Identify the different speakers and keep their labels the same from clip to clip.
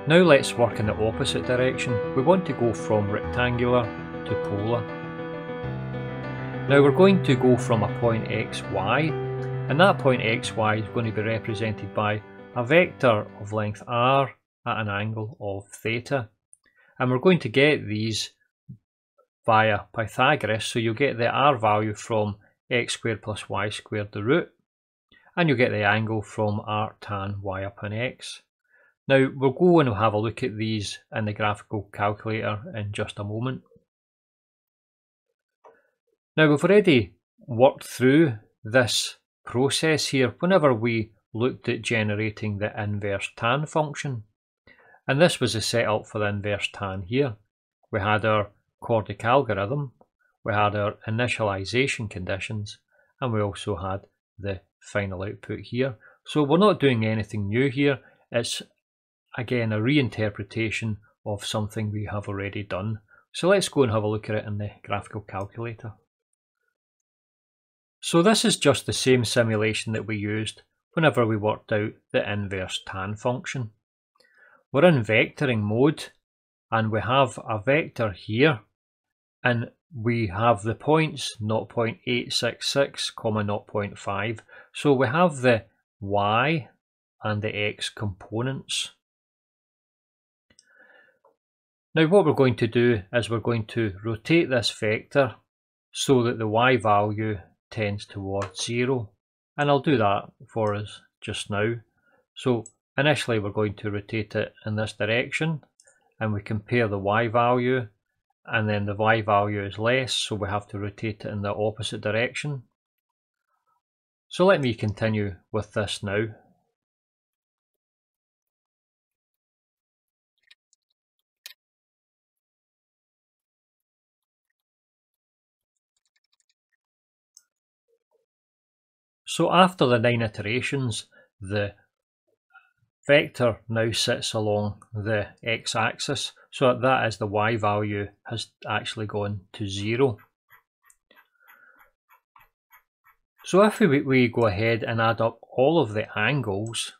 Speaker 1: Now let's work in the opposite direction. We want to go from rectangular to polar. Now we're going to go from a point xy, and that point xy is going to be represented by a vector of length r at an angle of theta. And we're going to get these via Pythagoras, so you'll get the r value from x squared plus y squared the root, and you'll get the angle from arc tan y upon x. Now we'll go and have a look at these in the graphical calculator in just a moment. Now we've already worked through this process here whenever we looked at generating the inverse tan function. And this was the setup for the inverse tan here. We had our CORDIC algorithm, we had our initialization conditions, and we also had the final output here. So we're not doing anything new here. It's again a reinterpretation of something we have already done. So let's go and have a look at it in the graphical calculator. So this is just the same simulation that we used whenever we worked out the inverse tan function. We're in vectoring mode, and we have a vector here, and we have the points 0.866, 0.5. So we have the y and the x components. Now what we're going to do is we're going to rotate this vector so that the y value tends towards 0, and I'll do that for us just now. So initially we're going to rotate it in this direction, and we compare the y value, and then the y value is less, so we have to rotate it in the opposite direction. So let me continue with this now. So after the 9 iterations, the vector now sits along the x-axis, so that is the y value has actually gone to 0. So if we go ahead and add up all of the angles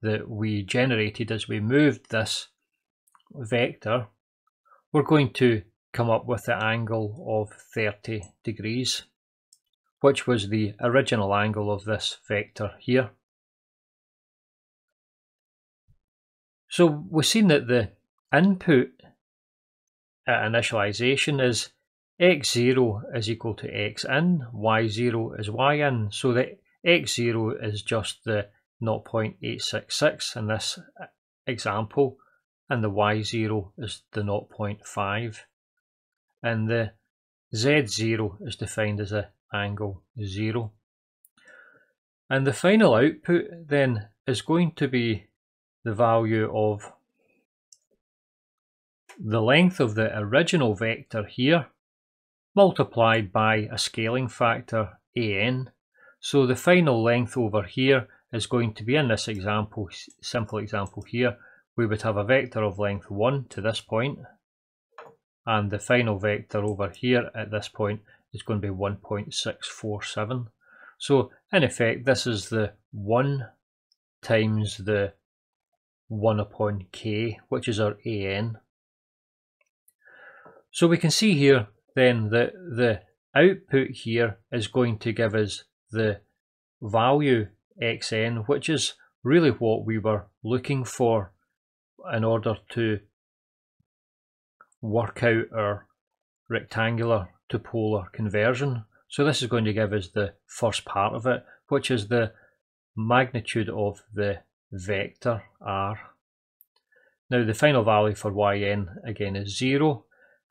Speaker 1: that we generated as we moved this vector, we're going to come up with the angle of 30 degrees, which was the original angle of this vector here. So we've seen that the input at initialization is x0 is equal to x in, y0 is y in. So the x0 is just the 0.866 in this example, and the y0 is the 0.5. And the z0 is defined as a angle 0. And the final output then is going to be the value of the length of the original vector here multiplied by a scaling factor an. So the final length over here is going to be, in this example, simple example here, we would have a vector of length 1 to this point, and the final vector over here at this point is going to be 1.647. So in effect this is the 1 times the 1 upon k, which is our an. So we can see here then that the output here is going to give us the value xn, which is really what we were looking for in order to work out our rectangular to polar conversion. So this is going to give us the first part of it, which is the magnitude of the vector r. Now the final value for yn again is 0,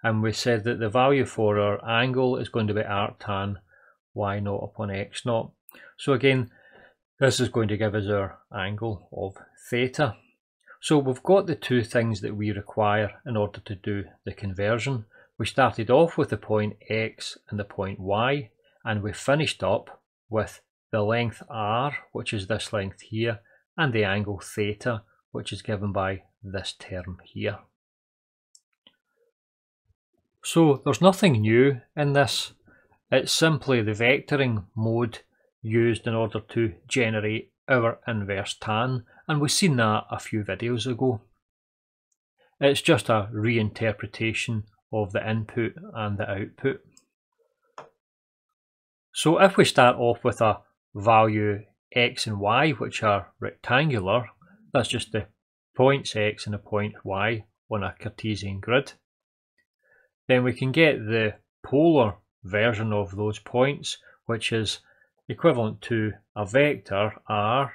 Speaker 1: and we said that the value for our angle is going to be arc tan y0 upon x0. So again, this is going to give us our angle of theta. So we've got the two things that we require in order to do the conversion. We started off with the point x and the point y, and we finished up with the length r, which is this length here, and the angle theta, which is given by this term here. So there's nothing new in this. It's simply the vectoring mode used in order to generate our inverse tan, and we've seen that a few videos ago. It's just a reinterpretation of the input and the output. So if we start off with a value x and y, which are rectangular, that's just the points x and the point y on a Cartesian grid, then we can get the polar version of those points, which is equivalent to a vector r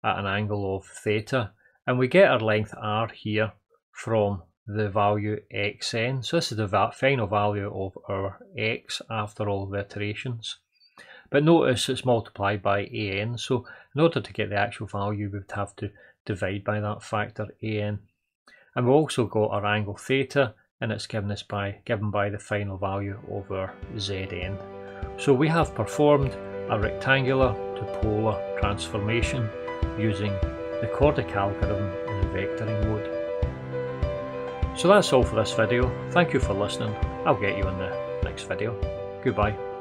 Speaker 1: at an angle of theta, and we get our length r here from the value xn. So this is the final value of our x after all the iterations. But notice it's multiplied by an, so in order to get the actual value we would have to divide by that factor an. And we've also got our angle theta, and it's given by the final value of our zn. So we have performed a rectangular to polar transformation using the CORDIC algorithm in the vectoring mode. So that's all for this video. Thank you for listening. I'll get you in the next video. Goodbye.